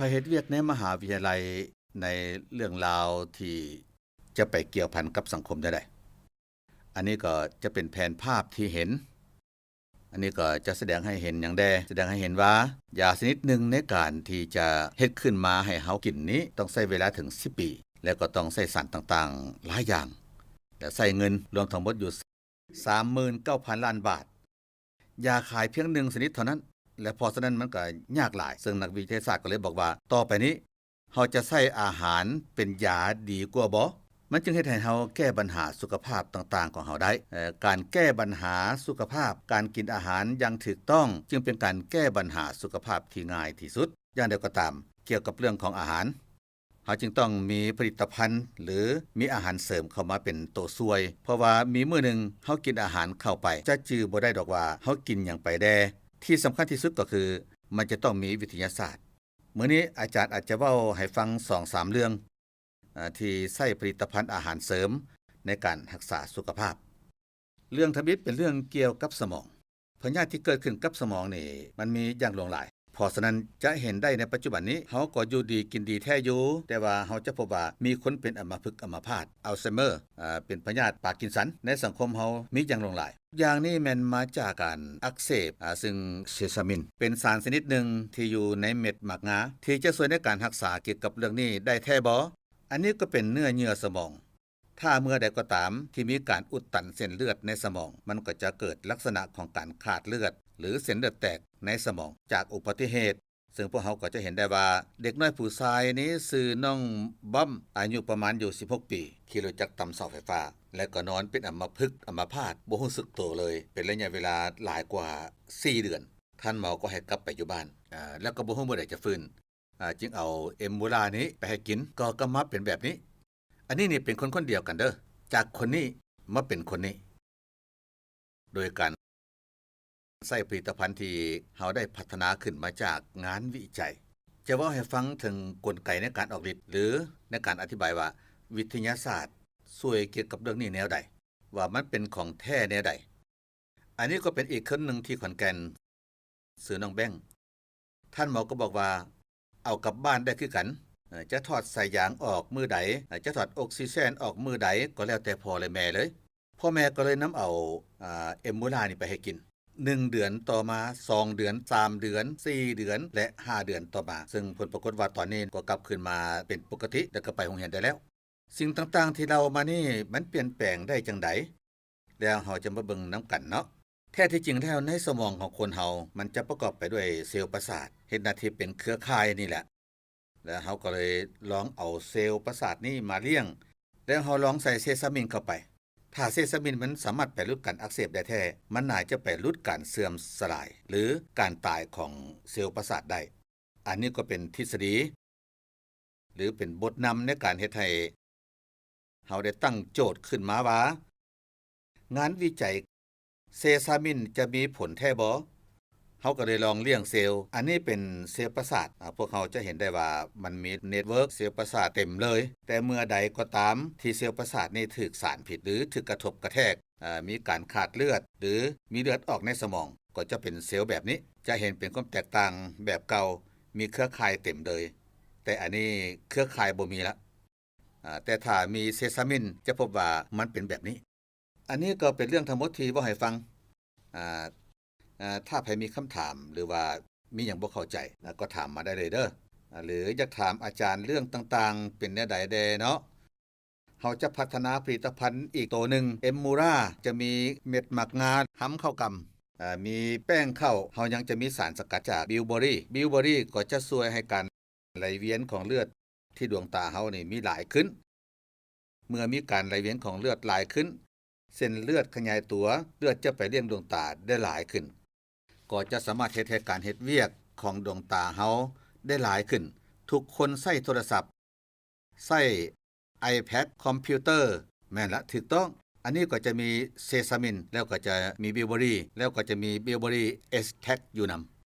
อยเฮ็ดเวียกในมหาวิทยาลัยในเรื่องราวที่จะไปเกี่ยวพันกับสังคมได้อันนี้ก็จะเป็นแผนภาพที่เห็นอันนี้ก็จะแสดงให้เห็นอย่างแดแสดงให้เห็นว่ายาชนิดหนึ่งในการที่จะเฮ็ดขึ้นมาให้เฮากินนี้ต้องใช้เวลาถึง10ปีแล้วก็ต้องใช้สารต่างๆหลายอย่างและใช้เงินรวมทั้งหมดอยู่ 39,000 ล้านบาทยาขายเพียง1ชนิดเท่านั้นและพอฉะนั้นมันก็ยากหลายซึ่งนักวิทยาศาสตร์ก็เลยบอกว่าต่อไปนี้เฮาจะใช้อาหารเป็นยาดีกว่าบ่มันจึงเฮ็ดให้เฮาแก้ปัญหาสุขภาพต่างๆของเฮาได้การแก้ปัญหาสุขภาพการกินอาหารอย่างถูกต้องจึงเป็นการแก้ปัญหาสุขภาพที่ง่ายที่สุดอย่างใดก็ตามเกี่ยวกับเรื่องของอาหารเฮาจึงต้องมีผลิตภัณฑ์หรือมีอาหารเสริมเข้ามาเป็นตัวช่วยเพราะว่ามีมื้อนึงเฮากินอาหารเข้าไปจะจื้อบ่ได้ดอกว่าเฮากินหยังไปแดที่สำคัญที่สุดก็คือมันจะต้องมีวิทยาศาสตร์มื้อนี้อาจารย์อาจจะเว้าให้ฟัง 2-3 เรื่องที่ใช้ผลิตภัณฑ์อาหารเสริมในการรักษาสุขภาพเรื่องทบิดเป็นเรื่องเกี่ยวกับสมองพยาธิที่เกิดขึ้นกับสมองนี่มันมีอย่างหลากหลายเพราะฉะนั้นจะเห็นได้ในปัจจุบันนี้เฮาก็อยู่ดีกินดีแท้อยู่แต่ว่าเฮาจะพบว่ามีคนเป็นอัมพฤกษ์อัมพาตอัลไซเมอร์เป็นพยาธิปาร์กินสันในสังคมเฮามีอย่างหลากหลายอย่างนี้แม่นมาจากการอักเสบซึ่งเซซามินเป็นสารชนิดหนึ่งที่อยู่ในเม็ดหมากงาที่จะช่วยในการรักษาเกี่ยวกับเรื่องนี้ได้แท้บ่อันนี้ก็เป็นเนื้อเยื่อสมองถ้าเมื่อใดก็ตามที่มีการอุดตันเส้นเลือดในสมองมันก็จะเกิดลักษณะของการขาดเลือดหรือเส้นเลือดแตกในสมองจากอุบัติเหตุซึ่งพวกเขาก็จะเห็นได้ว่าเด็กน้อยผู้ชายนี้ชื่อน้องบั้มอายุประมาณอยู่16ปีขี่รถจักรตำเสาไฟฟ้าและก็นอนเป็นอัมพฤกษ์อัมพาตบ่รู้สึกตัวเลยเป็นระยะเวลาหลายกว่า4เดือนท่านหมอก็ให้กลับไปอยู่บ้านแล้วก็บ่รู้เมื่อใดจะฟื้นจึงเอาเอมโบลานี้ไปให้กินก็กลับมาเป็นแบบนี้อันนี้นี่เป็นคนๆเดียวกันเด้อจากคนนี้มาเป็นคนนี้โดยการใช้ผลิตภัณฑ์ที่เฮาได้พัฒนาขึ้นมาจากงานวิจัยจะเว้าให้ฟังถึงกลไกในการออกฤทธิ์หรือในการอธิบายว่าวิทยาศาสตร์ช่วยเกี่ยวกับเรื่องนี้แนวใดว่ามันเป็นของแท้แนวใดอันนี้ก็เป็นอีกคนหนึ่งที่ขอนแก่นชื่อน้องแบงท่านหมอก็บอกว่าเอากลับบ้านได้คือกันจะถอดสายยางออกมือใดจะถอดออกซิเจนออกมือใดก็แล้วแต่พ่อและแม่เลยพ่อแม่ก็เลยนำเอาเอมโบลานี่ไปให้กิน1เดือนต่อมา2เดือน3เดือน4เดือนและ5เดือนต่อมาซึ่งผลปรากฏว่าตอนนี้ก็กลับคืนมาเป็นปกติแล้วก็ไปโรงเรียนได้แล้วสิ่งต่างๆที่เรามานี่มันเปลี่ยนแปลงได้จังไดแล้วเฮาจะมาเบิ่งนำกันเนาะแท้ที่จริงแล้วในสมองของคนเฮามันจะประกอบไปด้วยเซลล์ประสาทเฮ็ดหน้าที่เป็นเครือข่ายนี่แหละแล้วเฮาก็เลยลองเอาเซลล์ประสาทนี้มาเลี้ยงแล้วเฮาลองใส่เซซามินเข้าไปถ้าเซซามินมันสามารถไปลดการอักเสบได้แท้มันน่าจะไปลดการเสื่อมสลายหรือการตายของเซลล์ประสาทได้อันนี้ก็เป็นทฤษฎีหรือเป็นบทนำในการเฮ็ดให้เฮาได้ตั้งโจทย์ขึ้นมาว่างานวิจัยเซซามินจะมีผลแท้บ่เฮาก็เลยลองเลี้ยงเซลล์อันนี้เป็นเซลล์ประสาทพวกเขาจะเห็นได้ว่ามันมีเน็ตเวิร์คเซลล์ประสาทเต็มเลยแต่เมื่อใดก็ตามที่เซลล์ประสาทนี้ถูกสารผิดหรือถูกกระทบกระแทกมีการขาดเลือดหรือมีเลือดออกในสมองก็จะเป็นเซลล์แบบนี้จะเห็นเป็นความแตกต่างแบบเก่ามีเครือข่ายเต็มเลยแต่อันนี้เครือข่ายบ่มีละแต่ถ้ามีเซซามินจะพบว่ามันเป็นแบบนี้อันนี้ก็เป็นเรื่องทั้งหมดที่เว้าให้ฟังถ้าใครมีคำถามหรือว่ามีหยังบ่เข้าใจก็ถามมาได้เลยเด้อหรืออยากถามอาจารย์เรื่องต่างๆเป็นแนวใดแดเนาะเฮาจะพัฒนาผลิตภัณฑ์อีกตัวหนึ่งเอมมูราจะมีเม็ดหมักงาหำข้าวกำมีแป้งข้าวเฮายังจะมีสารสกัดจากบิวเบอรี่ก็จะช่วยให้การไหลเวียนของเลือดที่ดวงตาเฮานี่มีหลายขึ้นเมื่อมีการไหลเวียนของเลือดหลายขึ้นเส้นเลือดขยายตัวเลือดจะไปเลี้ยงดวงตาได้หลายขึ้นก็จะสามารถเฮ็ดให้การเฮ็ดเวียกของดวงตาเฮาได้หลายขึ้นทุกคนใช้โทรศัพท์ใช้ iPad คอมพิวเตอร์แม่นละถูกต้องอันนี้ก็จะมีเซซามินแล้วก็จะมีบิวเบอรี่แล้วก็จะมีบิวเบอรี่เอ็กซ์แทรคอยู่นำ